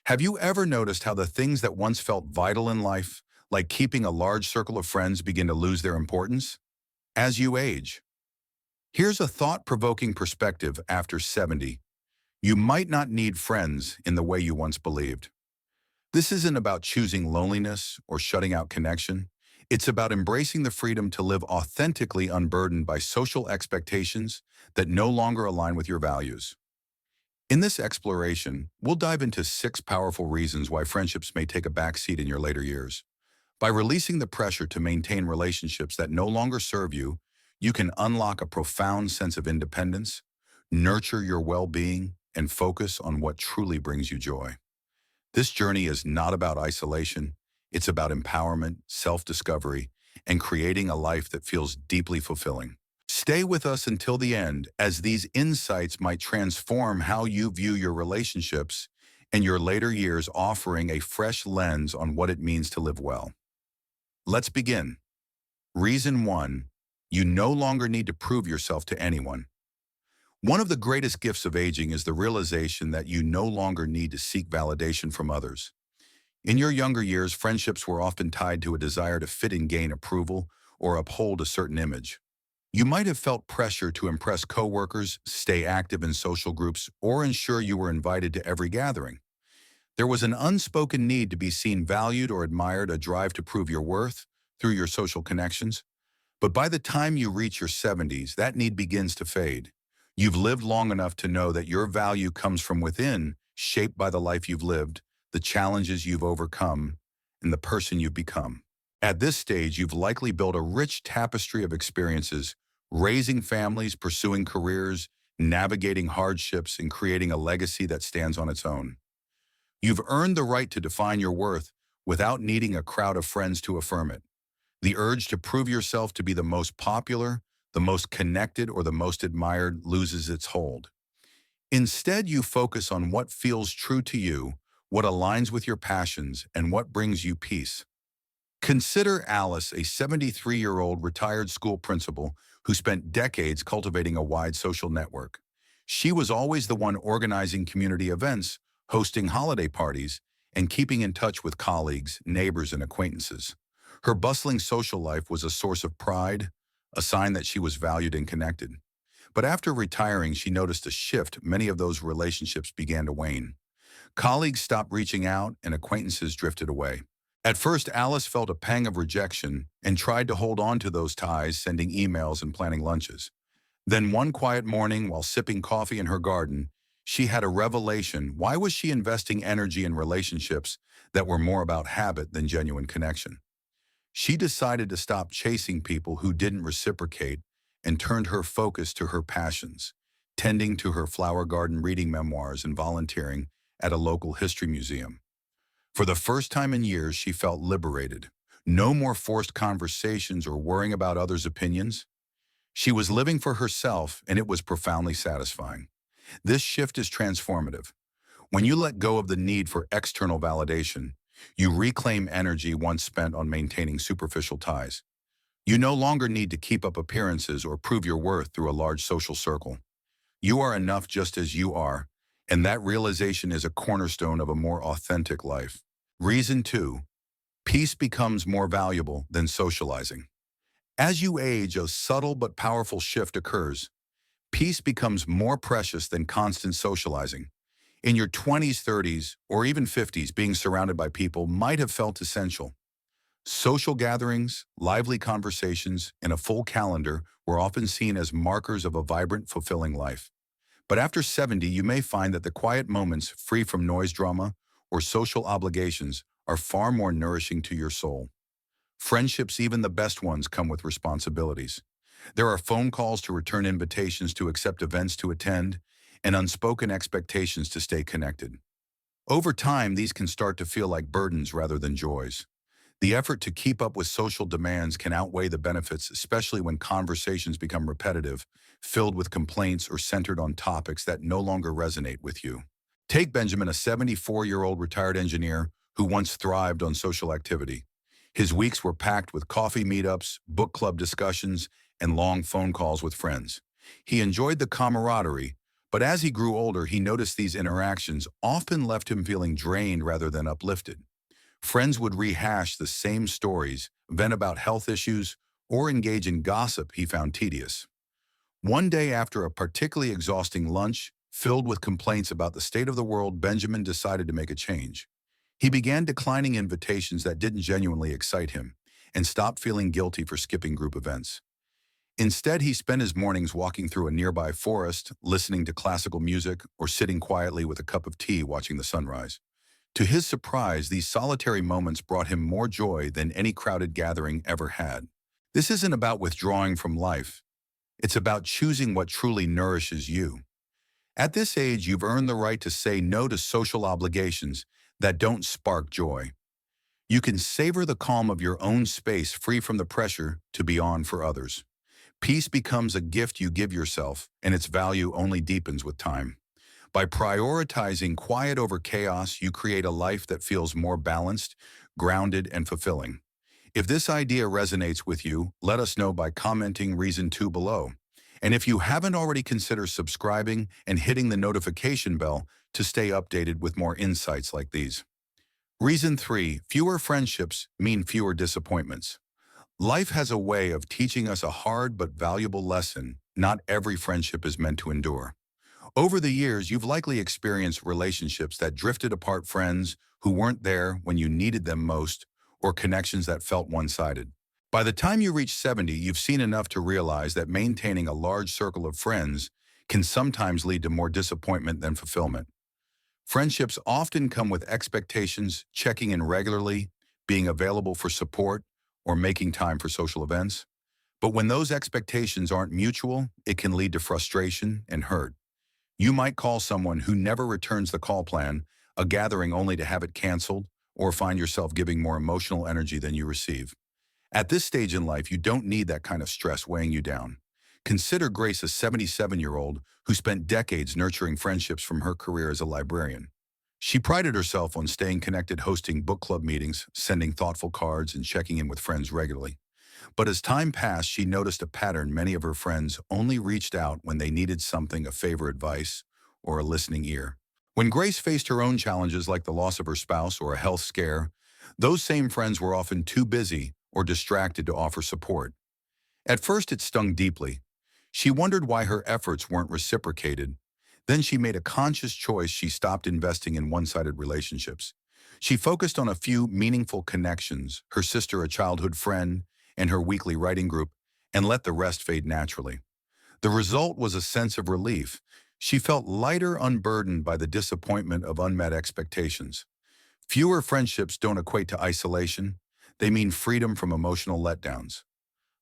Have you ever noticed how the things that once felt vital in life, like keeping a large circle of friends, begin to lose their importance as you age? Here's a thought-provoking perspective after 70. You might not need friends in the way you once believed. This isn't about choosing loneliness or shutting out connection. It's about embracing the freedom to live authentically unburdened by social expectations that no longer align with your values. In this exploration, we'll dive into 6 powerful reasons why friendships may take a backseat in your later years. By releasing the pressure to maintain relationships that no longer serve you, you can unlock a profound sense of independence, nurture your well-being, and focus on what truly brings you joy. This journey is not about isolation. It's about empowerment, self-discovery, and creating a life that feels deeply fulfilling. Stay with us until the end, as these insights might transform how you view your relationships and your later years, offering a fresh lens on what it means to live well. Let's begin. Reason 1. You no longer need to prove yourself to anyone. One of the greatest gifts of aging is the realization that you no longer need to seek validation from others. In your younger years, friendships were often tied to a desire to fit and gain approval or uphold a certain image. You might have felt pressure to impress coworkers, stay active in social groups, or ensure you were invited to every gathering. There was an unspoken need to be seen valued or admired, a drive to prove your worth through your social connections. But by the time you reach your 70s, that need begins to fade. You've lived long enough to know that your value comes from within, shaped by the life you've lived, the challenges you've overcome, and the person you've become. At this stage, you've likely built a rich tapestry of experiences, raising families, pursuing careers, navigating hardships, and creating a legacy that stands on its own. You've earned the right to define your worth without needing a crowd of friends to affirm it. The urge to prove yourself to be the most popular, the most connected, or the most admired loses its hold. Instead, you focus on what feels true to you, what aligns with your passions, and what brings you peace. Consider Alice, a 73-year-old retired school principal who spent decades cultivating a wide social network. She was always the one organizing community events, hosting holiday parties, and keeping in touch with colleagues, neighbors, and acquaintances. Her bustling social life was a source of pride, a sign that she was valued and connected. But after retiring, she noticed a shift. Many of those relationships began to wane. Colleagues stopped reaching out and acquaintances drifted away. At first, Alice felt a pang of rejection and tried to hold on to those ties, sending emails and planning lunches. Then one quiet morning, while sipping coffee in her garden, she had a revelation. Why was she investing energy in relationships that were more about habit than genuine connection? She decided to stop chasing people who didn't reciprocate and turned her focus to her passions, tending to her flower garden, reading memoirs, and volunteering at a local history museum. For the first time in years, she felt liberated. No more forced conversations or worrying about others' opinions. She was living for herself, and it was profoundly satisfying. This shift is transformative. When you let go of the need for external validation, you reclaim energy once spent on maintaining superficial ties. You no longer need to keep up appearances or prove your worth through a large social circle. You are enough just as you are, and that realization is a cornerstone of a more authentic life. Reason 2. Peace becomes more valuable than socializing. As you age, a subtle but powerful shift occurs. Peace becomes more precious than constant socializing. In your 20s, 30s, or even 50s, being surrounded by people might have felt essential. Social gatherings, lively conversations, and a full calendar were often seen as markers of a vibrant, fulfilling life. But after 70, you may find that the quiet moments, free from noise, drama, or social obligations, are far more nourishing to your soul. Friendships, even the best ones, come with responsibilities. There are phone calls to return invitations, to accept events to attend, and unspoken expectations to stay connected. Over time, these can start to feel like burdens rather than joys. The effort to keep up with social demands can outweigh the benefits, especially when conversations become repetitive, filled with complaints, or centered on topics that no longer resonate with you. Take Benjamin, a 74-year-old retired engineer who once thrived on social activity. His weeks were packed with coffee meetups, book club discussions, and long phone calls with friends. He enjoyed the camaraderie, But as he grew older, he noticed these interactions often left him feeling drained rather than uplifted. Friends would rehash the same stories, vent about health issues, or engage in gossip he found tedious. One day after a particularly exhausting lunch, filled with complaints about the state of the world, Benjamin decided to make a change. He began declining invitations that didn't genuinely excite him and stopped feeling guilty for skipping group events. Instead, he spent his mornings walking through a nearby forest, listening to classical music, or sitting quietly with a cup of tea watching the sunrise. To his surprise, these solitary moments brought him more joy than any crowded gathering ever had. This isn't about withdrawing from life. It's about choosing what truly nourishes you. At this age, you've earned the right to say no to social obligations that don't spark joy. You can savor the calm of your own space free from the pressure to be on for others. Peace becomes a gift you give yourself, and its value only deepens with time. By prioritizing quiet over chaos, you create a life that feels more balanced, grounded, and fulfilling. If this idea resonates with you, let us know by commenting reason 2 below. And if you haven't already, consider subscribing and hitting the notification bell to stay updated with more insights like these. Reason 3, fewer friendships mean fewer disappointments. Life has a way of teaching us a hard but valuable lesson. Not every friendship is meant to endure. Over the years, you've likely experienced relationships that drifted apart, friends who weren't there when you needed them most, or connections that felt one-sided. By the time you reach 70, you've seen enough to realize that maintaining a large circle of friends can sometimes lead to more disappointment than fulfillment. Friendships often come with expectations, checking in regularly, being available for support, or making time for social events. But when those expectations aren't mutual, it can lead to frustration and hurt. You might call someone who never returns the call plan, a gathering only to have it canceled, or find yourself giving more emotional energy than you receive. At this stage in life, you don't need that kind of stress weighing you down. Consider Grace, a 77-year-old who spent decades nurturing friendships from her career as a librarian. She prided herself on staying connected, hosting book club meetings, sending thoughtful cards, and checking in with friends regularly. But as time passed, she noticed a pattern. Many of her friends only reached out when they needed something, a favor, advice, or a listening ear. When Grace faced her own challenges like the loss of her spouse or a health scare, those same friends were often too busy or distracted to offer support. At first, it stung deeply. She wondered why her efforts weren't reciprocated. Then she made a conscious choice. She stopped investing in one-sided relationships. She focused on a few meaningful connections, her sister, a childhood friend, and her weekly writing group, and let the rest fade naturally. The result was a sense of relief. She felt lighter, unburdened by the disappointment of unmet expectations. Fewer friendships don't equate to isolation. They mean freedom from emotional letdowns.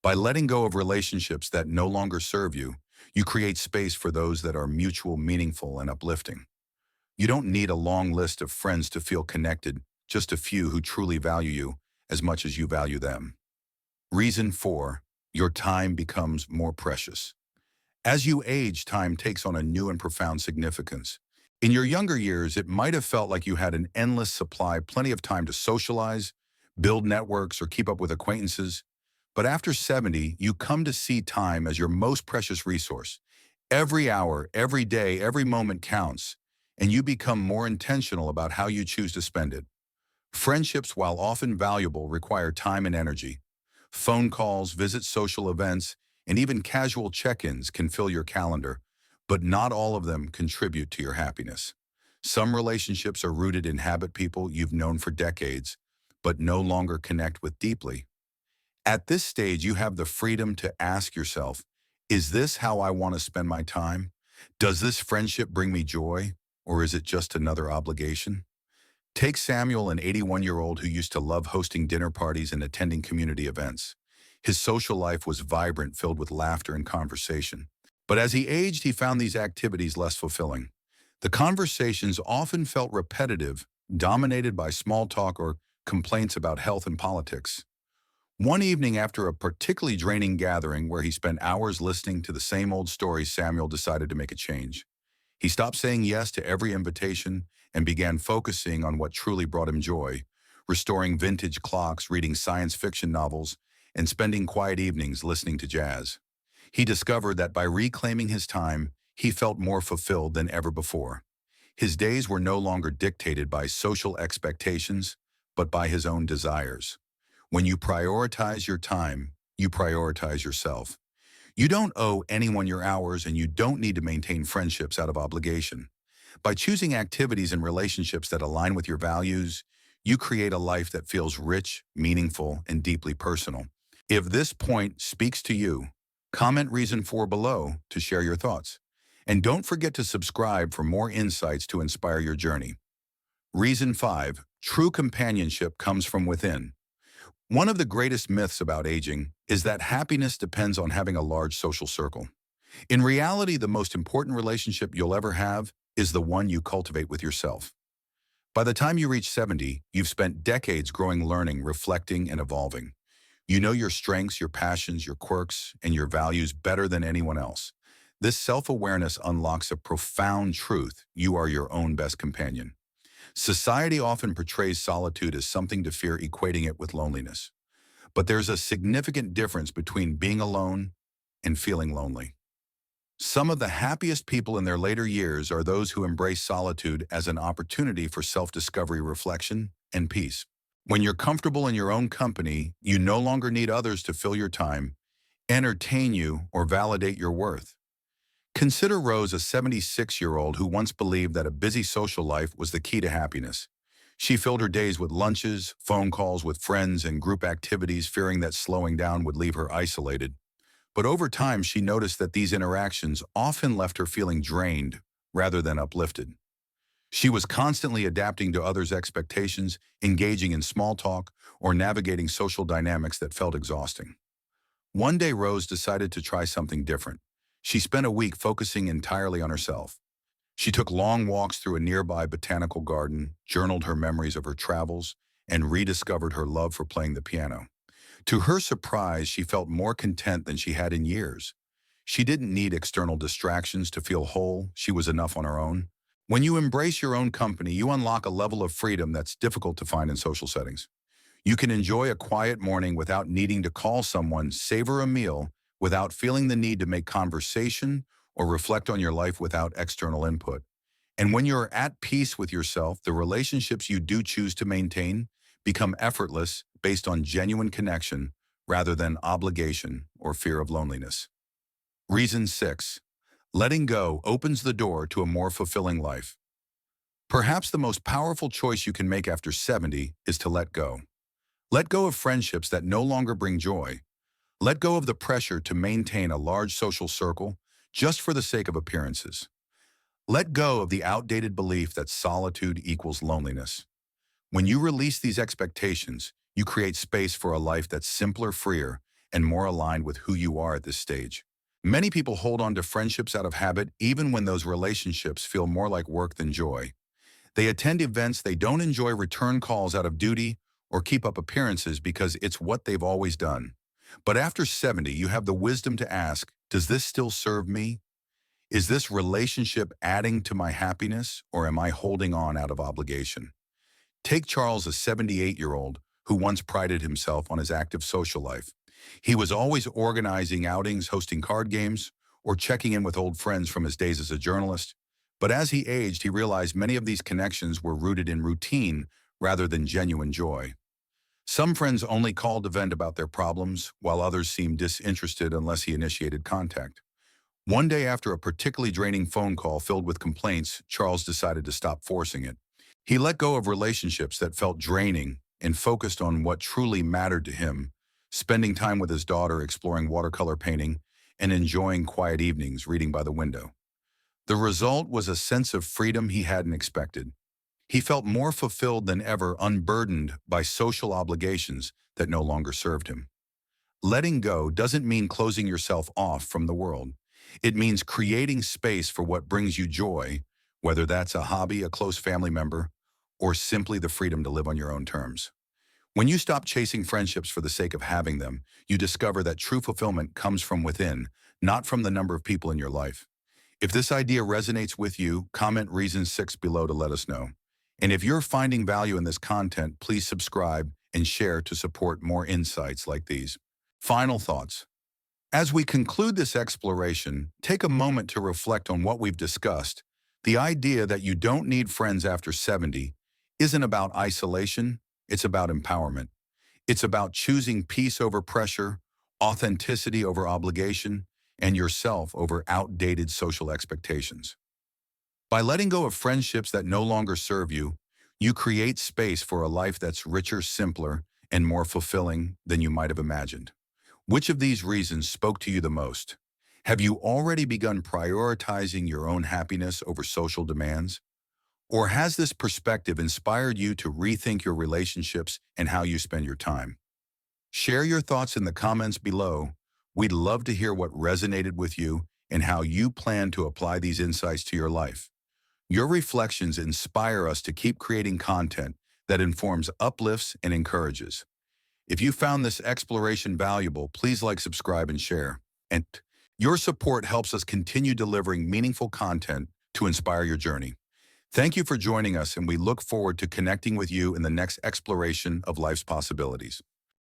By letting go of relationships that no longer serve you, you create space for those that are mutual, meaningful, and uplifting. You don't need a long list of friends to feel connected, just a few who truly value you as much as you value them. Reason 4, your time becomes more precious. As you age, time takes on a new and profound significance. In your younger years, it might have felt like you had an endless supply, plenty of time to socialize, build networks, or keep up with acquaintances. But after 70, you come to see time as your most precious resource. Every hour, every day, every moment counts, and you become more intentional about how you choose to spend it. Friendships, while often valuable, require time and energy. Phone calls, visits, social events, and even casual check-ins can fill your calendar, but not all of them contribute to your happiness. Some relationships are rooted in habit, people you've known for decades, but no longer connect with deeply. At this stage, you have the freedom to ask yourself, is this how I want to spend my time? Does this friendship bring me joy, or is it just another obligation? Take Samuel, an 81-year-old who used to love hosting dinner parties and attending community events. His social life was vibrant, filled with laughter and conversation. But as he aged, he found these activities less fulfilling. The conversations often felt repetitive, dominated by small talk or complaints about health and politics. One evening, after a particularly draining gathering where he spent hours listening to the same old stories, Samuel decided to make a change. He stopped saying yes to every invitation and began focusing on what truly brought him joy, restoring vintage clocks, reading science fiction novels, and spending quiet evenings listening to jazz. He discovered that by reclaiming his time, he felt more fulfilled than ever before. His days were no longer dictated by social expectations, but by his own desires. When you prioritize your time, you prioritize yourself. You don't owe anyone your hours and you don't need to maintain friendships out of obligation. By choosing activities and relationships that align with your values, you create a life that feels rich, meaningful, and deeply personal. If this point speaks to you, comment reason 4 below to share your thoughts. And don't forget to subscribe for more insights to inspire your journey. Reason 5, true companionship comes from within. One of the greatest myths about aging is that happiness depends on having a large social circle. In reality, the most important relationship you'll ever have is the one you cultivate with yourself. By the time you reach 70, you've spent decades growing, learning, reflecting, and evolving. You know your strengths, your passions, your quirks, and your values better than anyone else. This self-awareness unlocks a profound truth: you are your own best companion. Society often portrays solitude as something to fear, equating it with loneliness. But there's a significant difference between being alone and feeling lonely. Some of the happiest people in their later years are those who embrace solitude as an opportunity for self-discovery, reflection, and peace. When you're comfortable in your own company, you no longer need others to fill your time, entertain you, or validate your worth. Consider Rose, a 76-year-old who once believed that a busy social life was the key to happiness. She filled her days with lunches, phone calls with friends, and group activities, fearing that slowing down would leave her isolated. But over time, she noticed that these interactions often left her feeling drained rather than uplifted. She was constantly adapting to others' expectations, engaging in small talk, or navigating social dynamics that felt exhausting. One day, Rose decided to try something different. She spent a week focusing entirely on herself. She took long walks through a nearby botanical garden, journaled her memories of her travels, and rediscovered her love for playing the piano. To her surprise, she felt more content than she had in years. She didn't need external distractions to feel whole. She was enough on her own. When you embrace your own company, you unlock a level of freedom that's difficult to find in social settings. You can enjoy a quiet morning without needing to call someone, savor a meal without feeling the need to make conversation, or reflect on your life without external input. And when you're at peace with yourself, the relationships you do choose to maintain become effortless, based on genuine connection rather than obligation or fear of loneliness. Reason 6, letting go opens the door to a more fulfilling life. Perhaps the most powerful choice you can make after 70 is to let go. Let go of friendships that no longer bring joy. Let go of the pressure to maintain a large social circle just for the sake of appearances. Let go of the outdated belief that solitude equals loneliness. When you release these expectations, you create space for a life that's simpler, freer, and more aligned with who you are at this stage. Many people hold on to friendships out of habit, even when those relationships feel more like work than joy. They attend events they don't enjoy, return calls out of duty, or keep up appearances because it's what they've always done. But after 70, you have the wisdom to ask, does this still serve me? Is this relationship adding to my happiness, or am I holding on out of obligation? Take Charles, a 78-year-old who once prided himself on his active social life. He was always organizing outings, hosting card games, or checking in with old friends from his days as a journalist. But as he aged, he realized many of these connections were rooted in routine rather than genuine joy. Some friends only called to vent about their problems, while others seemed disinterested unless he initiated contact. One day, after a particularly draining phone call filled with complaints, Charles decided to stop forcing it. He let go of relationships that felt draining and focused on what truly mattered to him, spending time with his daughter, exploring watercolor painting, and enjoying quiet evenings reading by the window. The result was a sense of freedom he hadn't expected. He felt more fulfilled than ever, unburdened by social obligations that no longer served him. Letting go doesn't mean closing yourself off from the world. It means creating space for what brings you joy, whether that's a hobby, a close family member, or simply the freedom to live on your own terms. When you stop chasing friendships for the sake of having them, you discover that true fulfillment comes from within, not from the number of people in your life. If this idea resonates with you, comment reason 6 below to let us know. And if you're finding value in this content, please subscribe and share to support more insights like these. Final thoughts. As we conclude this exploration, take a moment to reflect on what we've discussed. The idea that you don't need friends after 70 isn't about isolation, it's about empowerment. It's about choosing peace over pressure, authenticity over obligation, and yourself over outdated social expectations. By letting go of friendships that no longer serve you, you create space for a life that's richer, simpler, and more fulfilling than you might have imagined. Which of these reasons spoke to you the most? Have you already begun prioritizing your own happiness over social demands? Or has this perspective inspired you to rethink your relationships and how you spend your time? Share your thoughts in the comments below. We'd love to hear what resonated with you and how you plan to apply these insights to your life. Your reflections inspire us to keep creating content that informs, uplifts, and encourages. If you found this exploration valuable, please like, subscribe, and share. And your support helps us continue delivering meaningful content to inspire your journey. Thank you for joining us, and we look forward to connecting with you in the next exploration of life's possibilities.